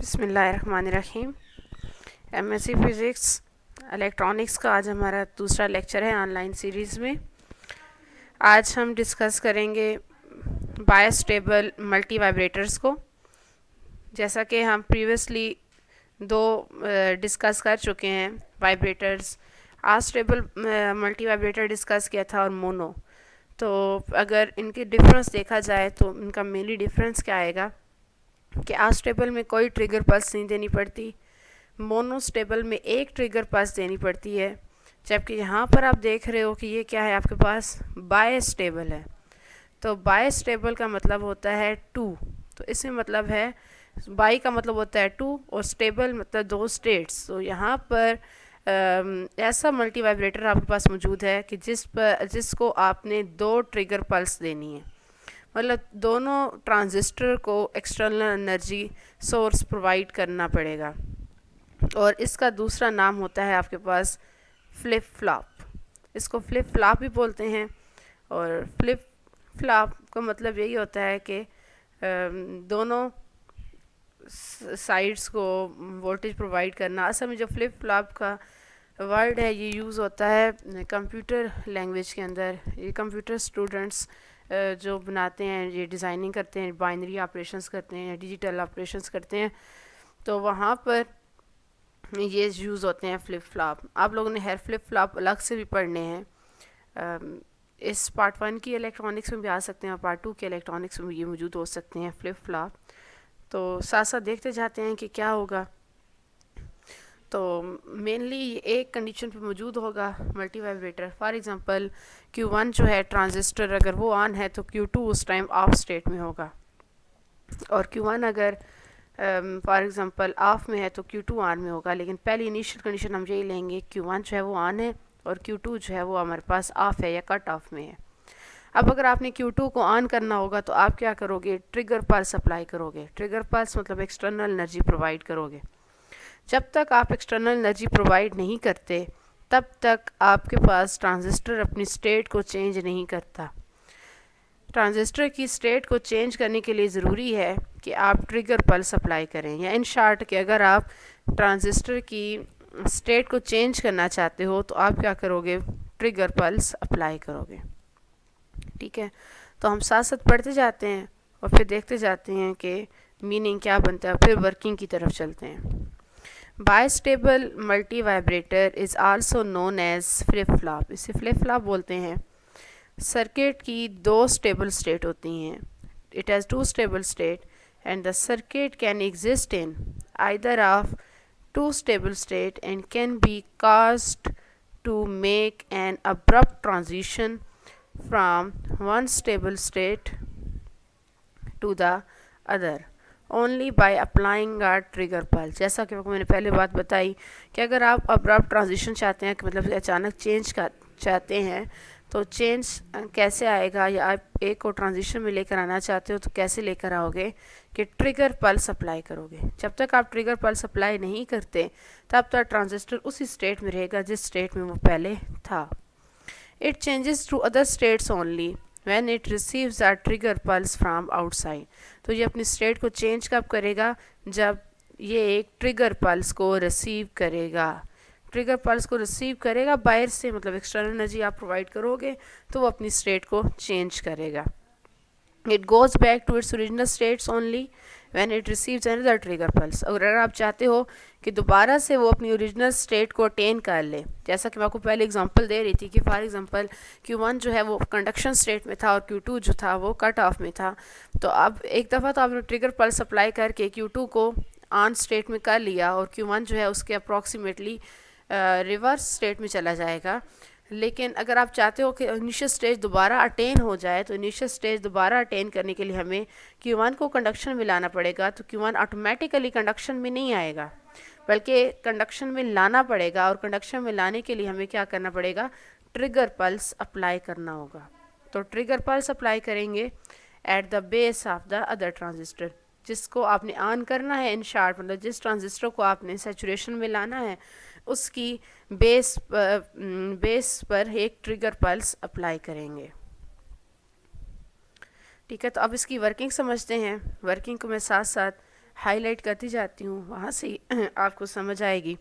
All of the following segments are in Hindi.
बिस्मिल्लाहिर्रहमानिर्रहीम। एमएससी फ़िज़िक्स इलेक्ट्रॉनिक्स का आज हमारा दूसरा लेक्चर है ऑनलाइन सीरीज़ में। आज हम डिस्कस करेंगे बायस्टेबल मल्टी वाइब्रेटर्स को। जैसा कि हम प्रीवियसली दो डिस्कस कर चुके हैं वाइब्रेटर्स, आस्टेबल मल्टी वाइब्रेटर डिस्कस किया था और मोनो। तो अगर इनके डिफरेंस देखा जाए तो इनका मेनली डिफरेंस क्या आएगा कि आस्टेबल में कोई ट्रिगर पल्स नहीं देनी पड़ती, मोनोस्टेबल में एक ट्रिगर पल्स देनी पड़ती है। जबकि यहाँ पर आप देख रहे हो कि ये क्या है, आपके पास बायस्टेबल है। तो बायस्टेबल का मतलब होता है टू, तो इसमें मतलब है बाई का मतलब होता है टू और स्टेबल मतलब दो स्टेट्स। तो यहाँ पर ऐसा मल्टी वाइब्रेटर आपके पास मौजूद है कि जिसको आपने दो ट्रिगर पल्स देनी है, मतलब दोनों ट्रांजिस्टर को एक्सटर्नल एनर्जी सोर्स प्रोवाइड करना पड़ेगा। और इसका दूसरा नाम होता है आपके पास फ्लिप फ्लॉप। इसको फ्लिप फ्लॉप भी बोलते हैं। और फ्लिप फ्लॉप का मतलब यही होता है कि दोनों साइड्स को वोल्टेज प्रोवाइड करना। असल में जो फ्लिप फ्लॉप का वर्ड है ये यूज़ होता है कंप्यूटर लैंग्वेज के अंदर। ये कंप्यूटर स्टूडेंट्स जो बनाते हैं, ये डिज़ाइनिंग करते हैं, बाइनरी ऑपरेशंस करते हैं, डिजिटल ऑपरेशंस करते हैं, तो वहाँ पर ये यूज़ होते हैं फ्लिप फ्लॉप। आप लोगों ने हेयर फ्लिप फ्लॉप अलग से भी पढ़ने हैं। इस पार्ट 1 की इलेक्ट्रॉनिक्स में भी आ सकते हैं और पार्ट 2 के इलेक्ट्रॉनिक्स में ये मौजूद हो सकते हैं फ्लिप फ्लॉप। तो साथ साथ देखते जाते हैं कि क्या होगा। तो मेनली एक कंडीशन पे मौजूद होगा multi vibrator. For example Q1 जो है ट्रांजिस्टर, अगर वो ऑन है तो Q2 उस टाइम ऑफ स्टेट में होगा, और Q1 अगर फॉर एग्जांपल ऑफ में है तो Q2 ऑन में होगा। लेकिन पहली इनिशियल कंडीशन हम यही लेंगे, Q1 जो है वो ऑन है और Q2 जो है वो हमारे पास ऑफ है या कट ऑफ में है। अब अगर आपने Q2 को ऑन करना होगा तो आप क्या करोगे, ट्रिगर पल्स अप्लाई करोगे। ट्रिगर पल्स मतलब एक्सटर्नल एनर्जी प्रोवाइड करोगे। जब तक आप एक्सटर्नल एनर्जी प्रोवाइड नहीं करते तब तक आपके पास ट्रांजिस्टर अपनी स्टेट को चेंज नहीं करता। ट्रांजिस्टर की स्टेट को चेंज करने के लिए ज़रूरी है कि आप ट्रिगर पल्स अप्लाई करें, या इन शॉर्ट कि अगर आप ट्रांजिस्टर की स्टेट को चेंज करना चाहते हो तो आप क्या करोगे, ट्रिगर पल्स अप्लाई करोगे। ठीक है, तो हम साथ साथ पढ़ते जाते हैं और फिर देखते जाते हैं कि मीनिंग क्या बनता है, फिर वर्किंग की तरफ चलते हैं। Bistable multi vibrator is also known as flip flop. इसे फ्लिप फ्लॉप बोलते हैं। सर्किट की दो स्टेबल स्टेट होती हैं। It has two stable state and the circuit can exist in either of two stable state and can be caused to make an abrupt transition from one stable state to the other only by applying a trigger pulse. जैसा कि मैंने पहले बात बताई कि अगर आप अब्रप्ट ट्रांजिशन चाहते हैं, कि मतलब अचानक चेंज का चाहते हैं, तो चेंज कैसे आएगा, या आप एक को ट्रांजिशन में लेकर आना चाहते हो तो कैसे लेकर आओगे, कि ट्रिगर पल्स अप्लाई करोगे। जब तक आप ट्रिगर पल्स अप्लाई नहीं करते तब तक ट्रांजिस्टर उसी स्टेट में रहेगा जिस स्टेट में वो पहले था। It changes to other states only when it receives a trigger pulse from outside। तो ये अपनी स्टेट को चेंज कब करेगा, जब ये एक ट्रिगर पल्स को रिसीव करेगा। ट्रिगर पल्स को रिसीव करेगा बाहर से, मतलब एक्सटर्नल एनर्जी आप प्रोवाइड करोगे तो वो अपनी स्टेट को चेंज करेगा। It goes back to its original states only when it receives another trigger pulse. अगर आप चाहते हो कि दोबारा से वो अपनी ओरिजिनल स्टेट को अटेन कर ले, जैसा कि मैं आपको पहले एग्जांपल दे रही थी कि फॉर एग्जांपल Q1 जो है वो कंडक्शन स्टेट में था और Q2 जो था वो कट ऑफ में था। तो अब एक दफ़ा तो आपने ट्रिगर पल्स अप्लाई करके Q2 को ऑन स्टेट में कर लिया और Q1 जो है उसके अप्रॉक्सीमेटली रिवर्स स्टेट में चला जाएगा। लेकिन अगर आप चाहते हो कि इनिशियल स्टेज दोबारा अटेन हो जाए, तो इनिशियल स्टेज दोबारा अटेन करने के लिए हमें Q1 को कंडक्शन में लाना पड़ेगा। तो Q1 ऑटोमेटिकली कंडक्शन में नहीं आएगा, बल्कि कंडक्शन में लाना पड़ेगा, और कंडक्शन में लाने के लिए हमें क्या करना पड़ेगा, ट्रिगर पल्स अप्लाई करना होगा। तो ट्रिगर पल्स अप्लाई करेंगे eight the base of the other transistor, जिसको आपने ऑन करना है। इन शॉर्ट मतलब जिस ट्रांजिस्टर को आपने सैचुरेशन में लाना है उसकी बेस पर एक ट्रिगर पल्स अप्लाई करेंगे। ठीक है, तो अब इसकी वर्किंग समझते हैं। वर्किंग को मैं साथ साथ हाईलाइट करती जाती हूँ, वहाँ से आपको समझ आएगी।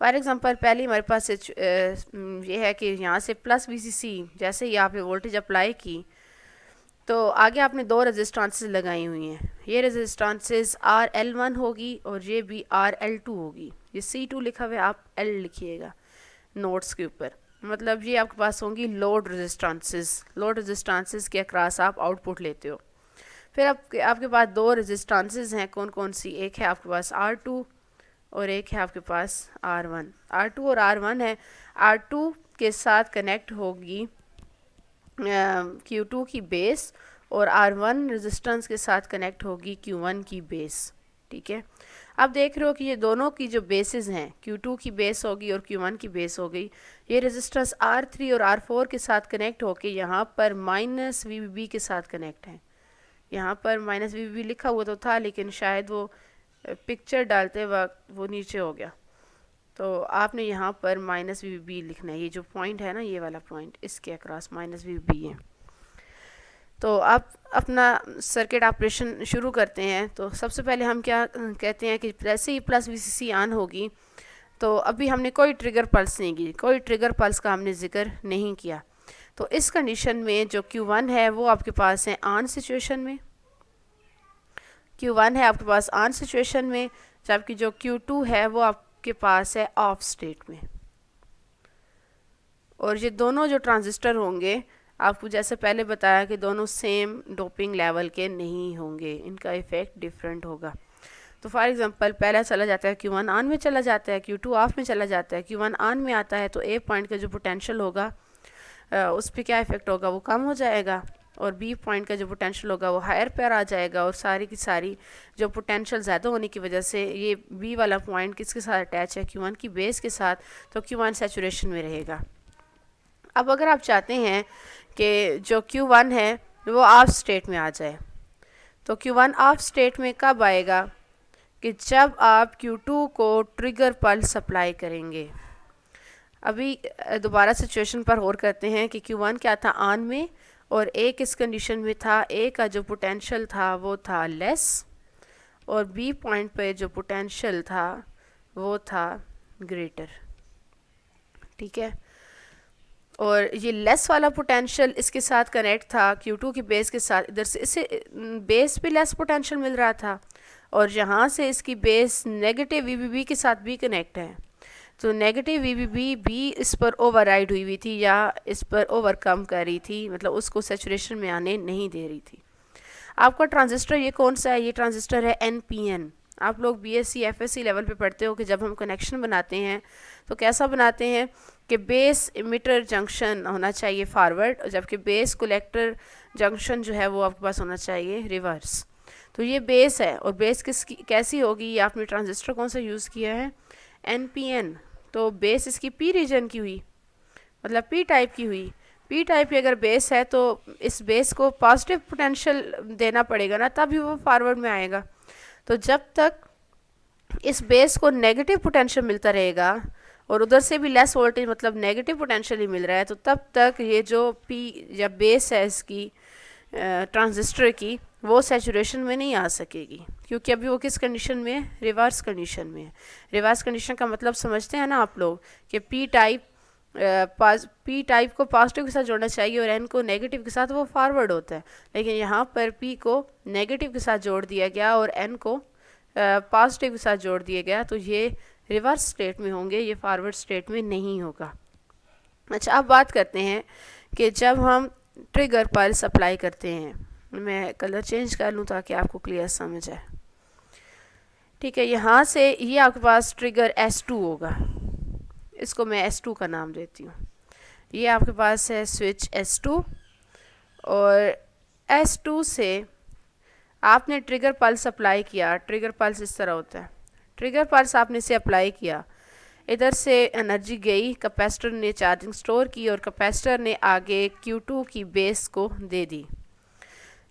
फॉर एग्ज़ाम्पल पहले हमारे पास ये है कि यहाँ से प्लस VCC, जैसे ही आपने वोल्टेज अप्लाई की तो आगे आपने दो रेजिस्टेंसेस लगाई हुई हैं। ये रेजिस्टेंसेस RL1 होगी और ये भी RL2 होगी। ये C2 लिखा हुआ है, आप L लिखिएगा नोट्स के ऊपर। मतलब ये आपके पास होंगी लोड रेजिस्टेंसेस। लोड रेजिस्टेंसेस के अक्रॉस आप आउटपुट लेते हो। फिर आपके पास दो रेजिस्टेंसेस हैं, कौन कौन सी? एक है आपके पास R2 और एक है आपके पास R1। R2 और R1 है। R2 के साथ कनेक्ट होगी Q2 की बेस और R1 रेजिस्टेंस के साथ कनेक्ट होगी Q1 की बेस। ठीक है, आप देख रहे हो कि ये दोनों की जो बेसिस हैं, Q2 की बेस होगी और Q1 की बेस हो गई। ये रेजिस्टेंस R3 और R4 के साथ कनेक्ट होके यहाँ पर माइनस VBB के साथ कनेक्ट है। यहाँ पर माइनस VBB लिखा हुआ तो था, लेकिन शायद वो पिक्चर डालते वक्त वो नीचे हो गया, तो आपने यहाँ पर माइनस VBB लिखना है। ये जो पॉइंट है ना, ये वाला पॉइंट, इसके अक्रॉस माइनस VBB है। तो आप अपना सर्किट ऑपरेशन शुरू करते हैं। तो सबसे पहले हम क्या कहते हैं कि जैसे ही प्लस VCC ऑन होगी तो अभी हमने कोई ट्रिगर पल्स नहीं की, कोई ट्रिगर पल्स का हमने जिक्र नहीं किया। तो इस कंडीशन में जो Q1 है वो आपके पास है ऑन सिचुएशन में, Q1 है आपके पास ऑन सिचुएशन में, जबकि जो Q2 है वो आपके पास है ऑफ स्टेट में। और ये दोनों जो ट्रांजिस्टर होंगे, आपको जैसे पहले बताया कि दोनों सेम डोपिंग लेवल के नहीं होंगे, इनका इफ़ेक्ट डिफरेंट होगा। तो फॉर एग्जांपल पहला चला जाता है Q1 ऑन में चला जाता है, Q2 ऑफ में चला जाता है। Q1 ऑन में आता है तो A पॉइंट का जो पोटेंशियल होगा उस पर क्या इफ़ेक्ट होगा, वो कम हो जाएगा, और B पॉइंट का जो पोटेंशियल होगा वो हायर पर आ जाएगा, और सारी की सारी जो पोटेंशियल ज़्यादा होने की वजह से ये B वाला पॉइंट किसके साथ अटैच है, Q1 की बेस के साथ, तो Q1 सैचुरेशन में रहेगा। अब अगर आप चाहते हैं कि जो Q1 है वो ऑफ स्टेट में आ जाए, तो Q1 ऑफ स्टेट में कब आएगा, कि जब आप Q2 को ट्रिगर पल्स अप्लाई करेंगे। अभी दोबारा सिचुएशन पर और करते हैं कि Q1 क्या था ऑन में, और ए किस कंडीशन में था, ए का जो पोटेंशियल था वो था लेस, और बी पॉइंट पे जो पोटेंशियल था वो था ग्रेटर। ठीक है, और ये लेस वाला पोटेंशियल इसके साथ कनेक्ट था Q2 की बेस के साथ, इधर से इसे बेस पे लेस पोटेंशियल मिल रहा था, और यहाँ से इसकी बेस नेगेटिव VBB के साथ भी कनेक्ट है। तो नेगेटिव VBB भी इस पर ओवरराइड हुई थी या इस पर ओवरकम कर रही थी, मतलब उसको सैचुरेशन में आने नहीं दे रही थी। आपका ट्रांजिस्टर ये कौन सा है, ये ट्रांजिस्टर है NPN। आप लोग BSc FSc लेवल पे पढ़ते हो कि जब हम कनेक्शन बनाते हैं तो कैसा बनाते हैं कि बेस इमिटर जंक्शन होना चाहिए फॉरवर्ड, जबकि बेस कलेक्टर जंक्शन जो है वो आपके पास होना चाहिए रिवर्स। तो ये बेस है, और बेस कैसी होगी, ये आपने ट्रांजिस्टर कौन सा यूज़ किया है, NPN। तो बेस इसकी P रीजन की हुई, मतलब P टाइप की हुई। P टाइप की अगर बेस है तो इस बेस को पॉजिटिव पोटेंशियल देना पड़ेगा ना, तभी वो फॉरवर्ड में आएगा। तो जब तक इस बेस को नेगेटिव पोटेंशियल मिलता रहेगा और उधर से भी लेस वोल्टेज मतलब नेगेटिव पोटेंशियल ही मिल रहा है, तो तब तक ये जो P या बेस है इसकी ट्रांजिस्टर की, वो सैचुरेशन में नहीं आ सकेगी, क्योंकि अभी वो किस कंडीशन में है, रिवर्स कंडीशन में है। रिवर्स कंडीशन का मतलब समझते हैं ना आप लोग कि P टाइप को पॉजिटिव के साथ जोड़ना चाहिए और N को नेगेटिव के साथ, वो फॉरवर्ड होता है। लेकिन यहाँ पर P को नेगेटिव के साथ जोड़ दिया गया और N को पॉजिटिव के साथ जोड़ दिया गया, तो ये रिवर्स स्टेट में होंगे, ये फॉरवर्ड स्टेट में नहीं होगा। अच्छा, अब बात करते हैं कि जब हम ट्रिगर पल्स अप्लाई करते हैं, मैं कलर चेंज कर लूँ ताकि आपको क्लियर समझ आए। ठीक है, यहाँ से ये आपके पास ट्रिगर S2 होगा, इसको मैं S2 का नाम देती हूँ। ये आपके पास है स्विच S2, और S2 से आपने ट्रिगर पल्स अप्लाई किया। ट्रिगर पल्स इस तरह होता है, ट्रिगर पल्स आपने इसे अप्लाई किया, इधर से एनर्जी गई, कैपेसिटर ने चार्जिंग स्टोर की और कैपेसिटर ने आगे Q2 की बेस को दे दी।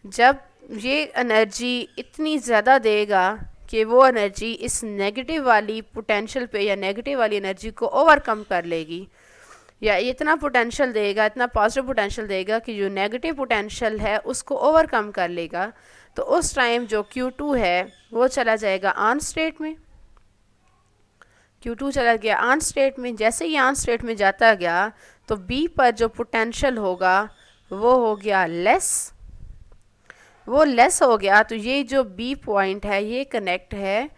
जब ये एनर्जी इतनी ज़्यादा देगा कि वो एनर्जी इस नेगेटिव वाली पोटेंशियल पे या नेगेटिव वाली एनर्जी को ओवरकम कर लेगी, या इतना पोटेंशियल देगा, इतना पॉजिटिव पोटेंशियल देगा कि जो नेगेटिव पोटेंशियल है उसको ओवरकम कर लेगा, तो उस टाइम जो Q2 है वो चला जाएगा ऑन स्टेट में। Q2 चला गया ऑन स्टेट में। जैसे ही ऑन स्टेट में जाता गया तो B पर जो पोटेंशियल होगा वो हो गया लेस। वो लेस हो गया तो ये जो B पॉइंट है ये कनेक्ट है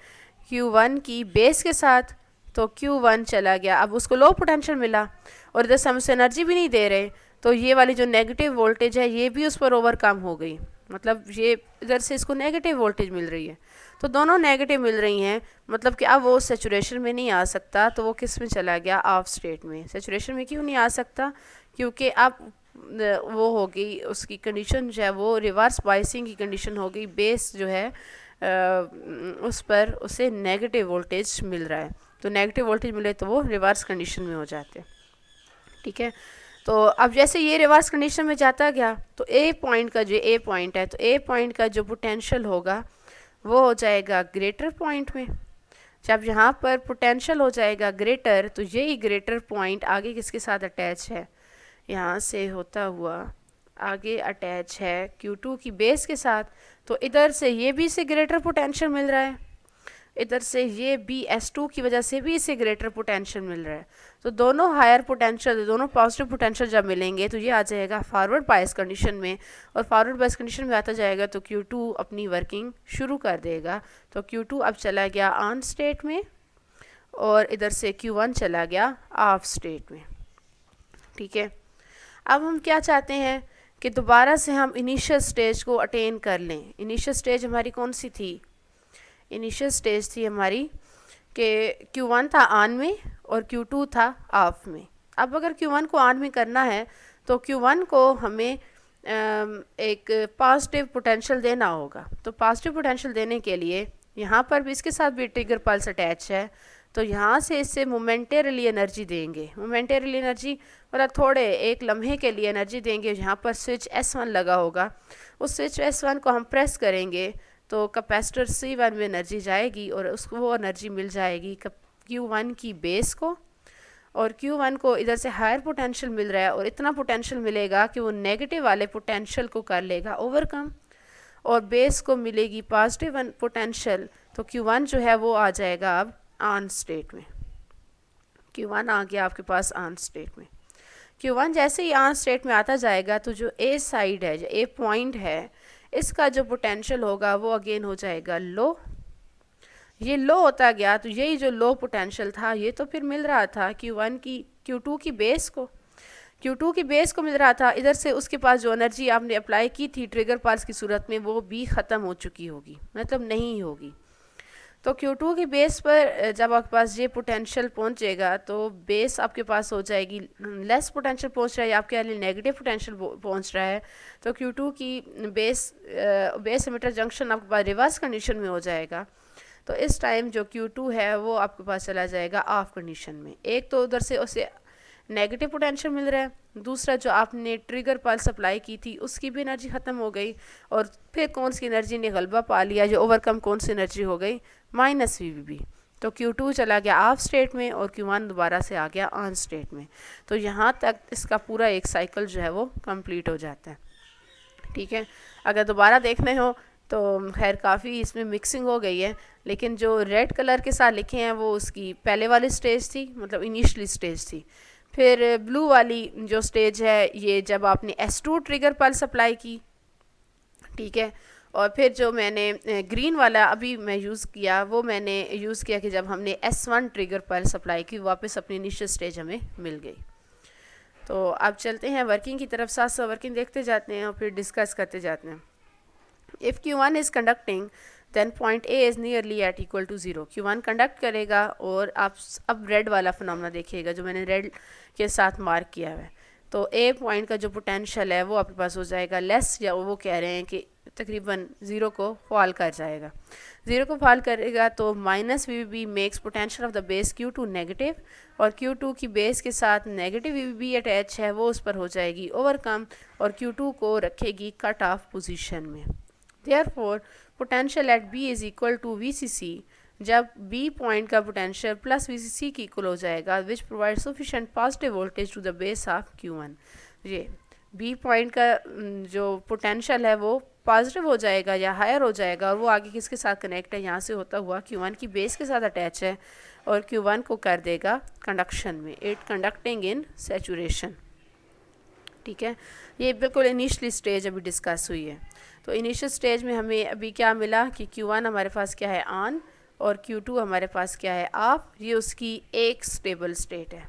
Q1 की बेस के साथ। तो Q1 चला गया, अब उसको लो पोटेंशियल मिला और इधर से हम उसे एनर्जी भी नहीं दे रहे, तो ये वाली जो नेगेटिव वोल्टेज है ये भी उस पर ओवरकम हो गई। मतलब ये इधर से इसको नेगेटिव वोल्टेज मिल रही है, तो दोनों नेगेटिव मिल रही हैं। मतलब कि अब वो सेचुरेशन में नहीं आ सकता, तो वो किस में चला गया, ऑफ स्टेट में। सेचुरेशन में क्यों नहीं आ सकता, क्योंकि अब वो हो गई उसकी कंडीशन जो है वो रिवर्स बाइसिंग की कंडीशन हो गई। बेस जो है उस पर उसे नेगेटिव वोल्टेज मिल रहा है, तो नेगेटिव वोल्टेज मिले तो वो रिवर्स कंडीशन में हो जाते हैं। ठीक है, तो अब जैसे ये रिवर्स कंडीशन में जाता गया तो ए पॉइंट का जो ए पॉइंट है, तो ए पॉइंट का जो पोटेंशियल होगा वो हो जाएगा ग्रेटर पॉइंट में। जब यहाँ पर पोटेंशियल हो जाएगा ग्रेटर, तो यही ग्रेटर पॉइंट आगे किसके साथ अटैच है, यहाँ से होता हुआ आगे अटैच है Q2 की बेस के साथ। तो इधर से ये भी इसे ग्रेटर पोटेंशियल मिल रहा है, इधर से ये भी S2 की वजह से भी इसे ग्रेटर पोटेंशियल मिल रहा है। तो दोनों हायर पोटेंशियल, दोनों पॉजिटिव पोटेंशियल जब मिलेंगे तो ये आ जाएगा फॉरवर्ड बायस कंडीशन में, और फॉरवर्ड बायस कंडीशन में आता जाएगा तो Q2 अपनी वर्किंग शुरू कर देगा। तो Q2 अब चला गया ऑन स्टेट में और इधर से Q1 चला गया ऑफ स्टेट में। ठीक है, अब हम क्या चाहते हैं कि दोबारा से हम इनिशियल स्टेज को अटेन कर लें। इनिशियल स्टेज हमारी कौन सी थी, इनिशियल स्टेज थी हमारी कि Q1 था ऑन में और Q2 था ऑफ में। अब अगर Q1 को ऑन में करना है तो Q1 को हमें एक पॉजिटिव पोटेंशियल देना होगा। तो पॉजिटिव पोटेंशियल देने के लिए यहाँ पर भी इसके साथ भी ट्रिगर पल्स अटैच है, तो यहाँ से इससे मोमेंटरली एनर्जी देंगे। मोमेंटरली एनर्जी मतलब थोड़े एक लम्हे के लिए एनर्जी देंगे। यहाँ पर स्विच S1 लगा होगा, उस स्विच S1 को हम प्रेस करेंगे तो कैपेसिटर C1 में एनर्जी जाएगी और उसको वो एनर्जी मिल जाएगी Q1 की बेस को, और Q1 को इधर से हायर पोटेंशियल मिल रहा है और इतना पोटेंशियल मिलेगा कि वो नेगेटिव वाले पोटेंशियल को कर लेगा ओवरकम, और बेस को मिलेगी पॉजिटिव पोटेंशियल। तो Q1 जो है वो आ जाएगा अब ऑन स्टेट में। Q1 आ गया आपके पास ऑन स्टेट में। Q1 जैसे ही ऑन स्टेट में आता जाएगा तो जो ए साइड है, जो ए पॉइंट है, इसका जो पोटेंशियल होगा वो अगेन हो जाएगा लो। ये लो होता गया तो यही जो लो पोटेंशियल था ये तो फिर मिल रहा था Q2 की बेस को, Q2 की बेस को मिल रहा था। इधर से उसके पास जो एनर्जी आपने अप्लाई की थी ट्रिगर पल्स की सूरत में वो भी ख़त्म हो चुकी होगी, मतलब नहीं होगी। तो Q2 की बेस पर जब आपके पास ये पोटेंशियल पहुंचेगा तो बेस आपके पास हो जाएगी लेस पोटेंशियल पहुंच रहा है, आपके लिए नेगेटिव पोटेंशियल पहुंच रहा है। तो Q2 की बेस एमिटर जंक्शन आपके पास रिवर्स कंडीशन में हो जाएगा। तो इस टाइम जो Q2 है वो आपके पास चला जाएगा ऑफ कंडीशन में। एक तो उधर से उसे नेगेटिव पोटेंशियल मिल रहा है, दूसरा जो आपने ट्रिगर पल्स अप्लाई की थी उसकी भी एनर्जी ख़त्म हो गई, और फिर कौन सी एनर्जी ने गलबा पा लिया, जो ओवरकम कौन सी एनर्जी हो गई, -VVB। तो Q2 चला गया ऑफ स्टेट में और Q1 दोबारा से आ गया ऑन स्टेट में। तो यहाँ तक इसका पूरा एक साइकिल जो है वो कंप्लीट हो जाता है। ठीक है, अगर दोबारा देखने हो तो खैर काफ़ी इसमें मिक्सिंग हो गई है, लेकिन जो रेड कलर के साथ लिखे हैं वो उसकी पहले वाली स्टेज थी, मतलब इनिशियली स्टेज थी। फिर ब्लू वाली जो स्टेज है ये जब आपने S2 ट्रिगर पल्स अप्लाई की, ठीक है। और फिर जो मैंने ग्रीन वाला अभी मैं यूज़ किया वो मैंने यूज़ किया कि जब हमने S1 ट्रिगर पल्स अप्लाई की, वापस अपनी इनिशियल स्टेज हमें मिल गई। तो अब चलते हैं वर्किंग की तरफ, साथ साथ वर्किंग देखते जाते हैं और फिर डिस्कस करते जाते हैं। If Q1 is conducting then point A is nearly at equal to 0। Q1 conduct करेगा, और आप अब रेड वाला फिनोमेना देखिएगा जो मैंने रेड के साथ मार्क किया है। तो A पॉइंट का जो पोटेंशियल है वो आपके पास हो जाएगा लेस, या वो कह रहे हैं कि तकरीबन 0 को फॉल कर जाएगा। 0 को फॉल करेगा तो -VVB makes potential of the base Q2 negative, और Q2 की बेस के साथ नेगेटिव VVB अटैच है वो उस पर हो जाएगी ओवरकम, और Q2 को रखेगी कट ऑफ पोजीशन में। Therefore potential at B is equal to VCC, जब B पॉइंट का पोटेंशियल प्लस VCC की इक्वल हो जाएगा, which provide sufficient positive voltage to the base of Q1। ये B पॉइंट का जो पोटेंशियल है वो पॉजिटिव हो जाएगा या हायर हो जाएगा, और वो आगे किसके साथ कनेक्ट है, यहाँ से होता हुआ Q1 की बेस के साथ अटैच है और Q1 को कर देगा कंडक्शन में, इट कंडक्टिंग इन सैचुरेशन। ठीक है, ये बिल्कुल इनिशियली स्टेज अभी डिस्कस हुई है। तो इनिशियल स्टेज में हमें अभी क्या मिला कि Q1 हमारे पास क्या है, ऑन, और Q2 हमारे पास क्या है, ऑफ। ये उसकी एक स्टेबल स्टेट है,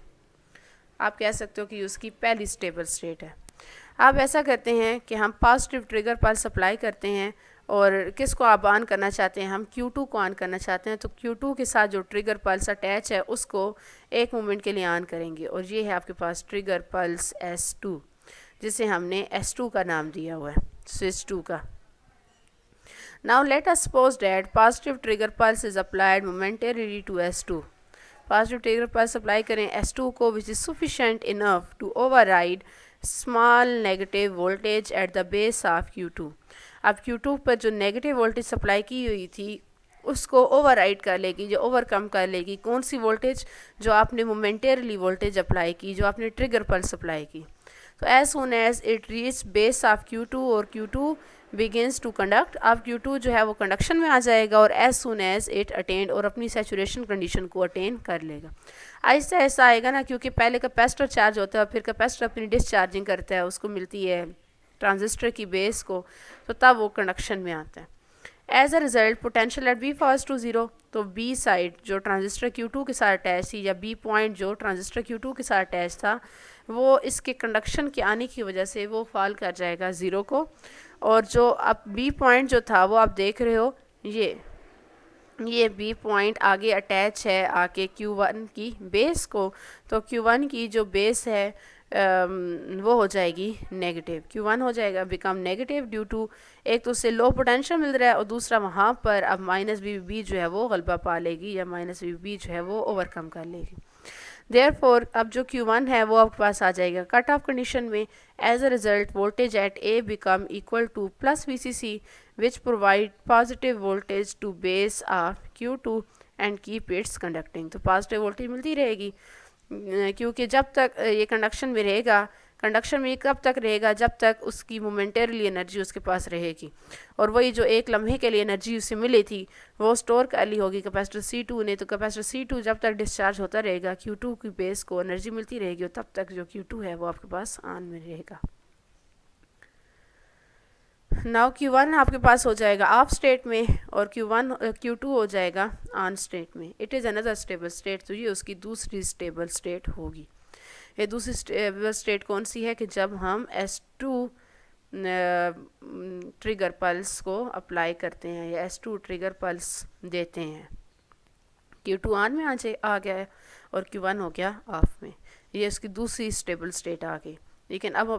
आप कह सकते हो कि उसकी पहली स्टेबल स्टेट है। अब ऐसा करते हैं कि हम पॉजिटिव ट्रिगर पल्स अप्लाई करते हैं, और किसको आप ऑन करना चाहते हैं, हम Q2 को ऑन करना चाहते हैं। तो Q2 के साथ जो ट्रिगर पल्स अटैच है उसको एक मोमेंट के लिए ऑन करेंगे, और ये है आपके पास ट्रिगर पल्स S2, जिसे हमने S2 का नाम दिया हुआ है, स्विच 2 का। Now let us suppose that positive trigger pulse is applied momentarily to S2. Positive trigger pulse apply करें S2 को, which is sufficient enough to override small negative voltage at the base of Q2। अब Q2 पर जो नेगेटिव वोल्टेज सप्लाई की हुई थी उसको ओवरराइड कर लेगी, जो ओवरकम कर लेगी कौन सी वोल्टेज, जो आपने मोमेंटेरली वोल्टेज अप्लाई की, जो आपने ट्रिगर पल्स अप्लाई की। तो as soon as it reach base of Q2 और Q2 बिगिनस टू कंडक्ट, अब Q2 जो है वो कंडक्शन में आ जाएगा, और as soon as it attend, और अपनी सैचुरेशन कंडीशन को अटेन कर लेगा। आहिस्ता आहिस्ता आएगा ना, क्योंकि पहले कैपेसिटर चार्ज होता है, फिर कैपेसिटर अपनी डिस्चार्जिंग करता है, उसको मिलती है ट्रांजिस्टर की बेस को, तो तब वो कंडक्शन में आता है। As a result potential at B falls to zero, तो बी साइड जो ट्रांजिस्टर Q2 के साथ अटैच थी, या बी पॉइंट जो ट्रांजिस्टर Q2 के साथ अटैच था, वो इसके कंडक्शन के आने की वजह से वो फॉल कर जाएगा ज़ीरो को। और जो अब बी पॉइंट जो था वो आप देख रहे हो, ये बी पॉइंट आगे अटैच है आके Q1 की बेस को, तो Q1 की जो बेस है वो हो जाएगी नेगेटिव, Q1 हो जाएगा बिकम नेगेटिव ड्यू टू, एक तो उससे लो पोटेंशियल मिल रहा है, और दूसरा वहाँ पर अब माइनस बी जो है वो गलबा पा लेगी, या माइनस बी जो है वो ओवरकम कर लेगी। देयरफॉर अब जो Q1 है वो आपके पास आ जाएगा कट ऑफ कंडीशन में। As a result voltage at A become equal to plus VCC which provide positive voltage to base of Q2 and keep its conducting. तो पॉजिटिव वोल्टेज मिलती रहेगी, क्योंकि जब तक ये कंडक्शन में रहेगा, कंडक्शन में कब तक रहेगा, जब तक उसकी मोमेंटरली एनर्जी उसके पास रहेगी, और वही जो एक लम्हे के लिए एनर्जी उसे मिली थी वो स्टोर कर ली होगी कैपेसिटर C2 ने। तो कैपेसिटर C2 जब तक डिस्चार्ज होता रहेगा, Q2 की बेस को एनर्जी मिलती रहेगी, और तब तक जो Q2 है वो आपके पास ऑन में रहेगा। नाउ Q1 आपके पास हो जाएगा ऑफ स्टेट में, और Q2 हो जाएगा ऑन स्टेट में। It is another stable state, तो ये उसकी दूसरी स्टेबल स्टेट होगी। ये दूसरी स्टेबल स्टेट कौन सी है कि जब हम S2 ट्रिगर पल्स को अप्लाई करते हैं, या S2 ट्रिगर पल्स देते हैं। Q2 ऑन में आ गया है, और Q1 हो गया ऑफ में, ये उसकी दूसरी स्टेबल स्टेट आ गई। लेकिन अब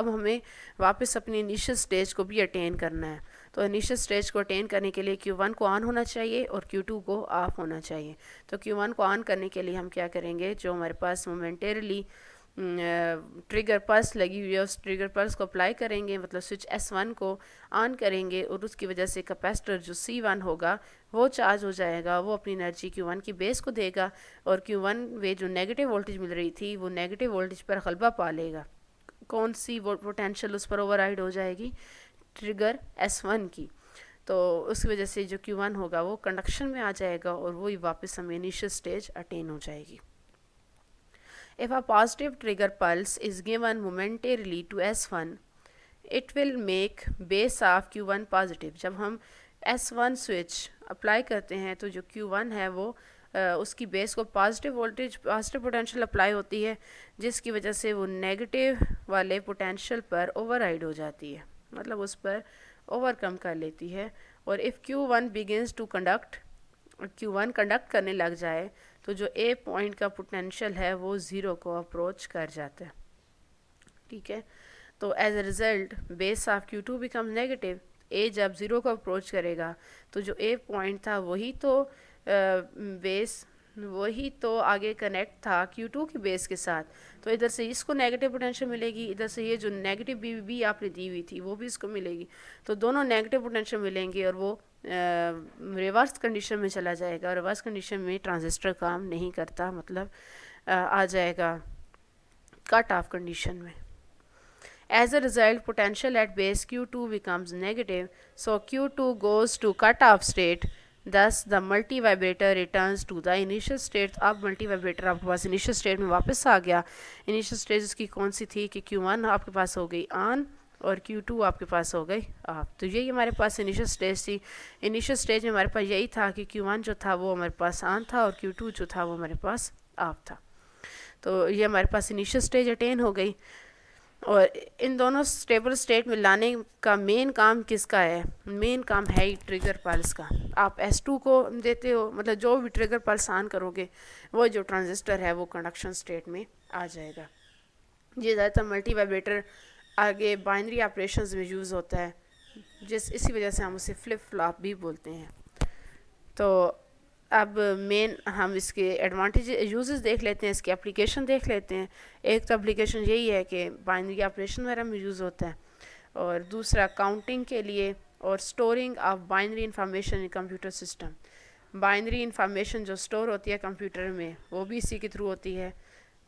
हमें वापस अपनी इनिशियल स्टेज को भी अटेन करना है। तो इनिशियल स्टेज को अटेन करने के लिए Q1 को ऑन होना चाहिए और Q2 को ऑफ होना चाहिए। तो Q1 को ऑन करने के लिए हम क्या करेंगे, जो हमारे पास मोमेंटेरली ट्रिगर पल्स लगी हुई है उस ट्रिगर पल्स को अप्लाई करेंगे, मतलब स्विच S1 को ऑन करेंगे, और उसकी वजह से कैपेसिटर जो C1 होगा वो चार्ज हो जाएगा, वो अपनी एनर्जी Q1 की बेस को देगा, और Q1 में जो नेगेटिव वोल्टेज मिल रही थी वो नेगेटिव वोल्टेज पर गलबा पा लेगा। कौन सी पोटेंशियल उस पर ओवरराइड हो जाएगी, ट्रिगर S1 की। तो उसकी वजह से जो Q1 होगा वो कंडक्शन में आ जाएगा, और वही वापस हमें इनिशियल स्टेज अटेन हो जाएगी। If a positive trigger pulse is given momentarily to S1, it will make base of Q1 positive। जब हम S1 स्विच अप्लाई करते हैं तो जो Q1 है वो उसकी बेस को positive voltage, positive potential apply होती है, जिसकी वजह से वो नेगेटिव वाले पोटेंशियल पर ओवरराइड हो जाती है, मतलब उस पर ओवरकम कर लेती है। और if Q1 begins to conduct, Q1 conduct करने लग जाए, तो जो ए पॉइंट का पोटेंशियल है वो ज़ीरो को अप्रोच कर जाता है। ठीक है, तो as a result base of Q2 become negative. A जब ज़ीरो को अप्रोच करेगा तो जो ए पॉइंट था वही तो बेस, वही तो आगे कनेक्ट था Q2 की बेस के साथ, तो इधर से इसको नेगेटिव पोटेंशियल मिलेगी, इधर से ये जो नेगेटिव बी आपने दी हुई थी वो भी इसको मिलेगी, तो दोनों नेगेटिव पोटेंशियल मिलेंगे, और वो रिवर्स कंडीशन में चला जाएगा, और रिवर्स कंडीशन में ट्रांजिस्टर काम नहीं करता, मतलब आ जाएगा कट ऑफ कंडीशन में। As a result, potential at base Q2 becomes negative, so Q2 goes to cutoff state. Thus the multi-vibrator returns to the initial state. अब multi-vibrator आपके पास initial state में वापस आ गया. initial state उसकी कौन सी थी कि Q1 आपके पास हो गई on और Q2 आपके पास हो गई ऑफ. तो यही हमारे पास इनिशियल स्टेज थी. इनिशियल स्टेज में हमारे पास यही था कि Q1 जो था वो हमारे पास ऑन था और Q2 जो था वो हमारे पास ऑफ था. तो ये हमारे पास इनिशियल स्टेज अटेन हो गई. और इन दोनों स्टेबल स्टेट में लाने का मेन काम किसका है? मेन काम है ही ट्रिगर पल्स का. आप S2 को देते हो, मतलब जो भी ट्रिगर पल्स ऑन करोगे वो जो ट्रांजिस्टर है वो कंडक्शन स्टेट में आ जाएगा. ये ज़्यादातर मल्टी वाइब्रेटर आगे बाइनरी ऑपरेशंस में यूज़ होता है, इसी वजह से हम उसे फ्लिप फ्लॉप भी बोलते हैं. तो अब मेन हम इसके एडवांटेज यूजेस देख लेते हैं, इसकी एप्लीकेशन देख लेते हैं. एक तो एप्लीकेशन यही है कि बाइनरी ऑपरेशन वगैरह में यूज़ होता है, और दूसरा काउंटिंग के लिए और storing of binary information in computer system. Binary information जो स्टोर होती है कंप्यूटर में वो भी इसी के थ्रू होती है,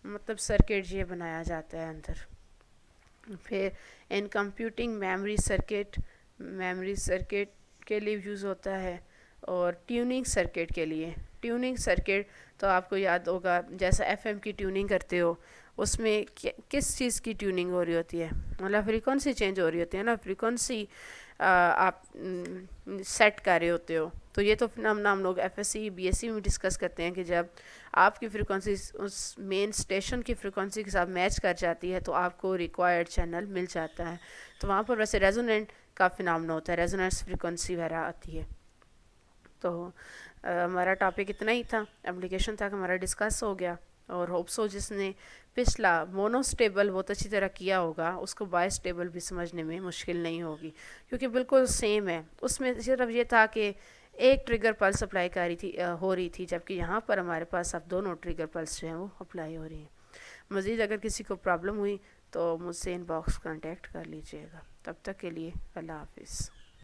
मतलब सर्किट ये बनाया जाता है अंदर. फिर इन कंप्यूटिंग मेमोरी सर्किट के लिए यूज़ होता है, और ट्यूनिंग सर्किट के लिए. ट्यूनिंग सर्किट तो आपको याद होगा, जैसा एफएम की ट्यूनिंग करते हो उसमें किस चीज़ की ट्यूनिंग हो रही होती है, मतलब फ्रीक्वेंसी चेंज हो रही होती है ना, फ्रीक्वेंसी आप सेट कर रहे होते हो. तो ये तो हम लोग एफएससी बीएससी में डिस्कस करते हैं कि जब आपकी फ्रीक्वेंसी उस मेन स्टेशन की फ्रीक्वेंसी के साथ मैच कर जाती है तो आपको रिक्वायर्ड चैनल मिल जाता है. तो वहाँ पर वैसे रेजोनेंट का फिनोमेना होता है, रेजोनेंस फ्रीक्वेंसी वगैरह आती है. तो हमारा टॉपिक इतना ही था, एप्लीकेशन तक हमारा डिस्कस हो गया. और होप सो जिसने पिछला मोनोस्टेबल बहुत अच्छी तरह किया होगा उसको बायस्टेबल भी समझने में मुश्किल नहीं होगी, क्योंकि बिल्कुल सेम है. उसमें सिर्फ ये था कि एक ट्रिगर पल्स अप्लाई कर रही थी हो रही थी, जबकि यहाँ पर हमारे पास अब दोनों ट्रिगर पल्स जो हैं वो अप्लाई हो रही हैं. मज़ीद अगर किसी को प्रॉब्लम हुई तो मुझसे इनबॉक्स कांटेक्ट कर लीजिएगा. तब तक के लिए अल्लाह हाफिज़.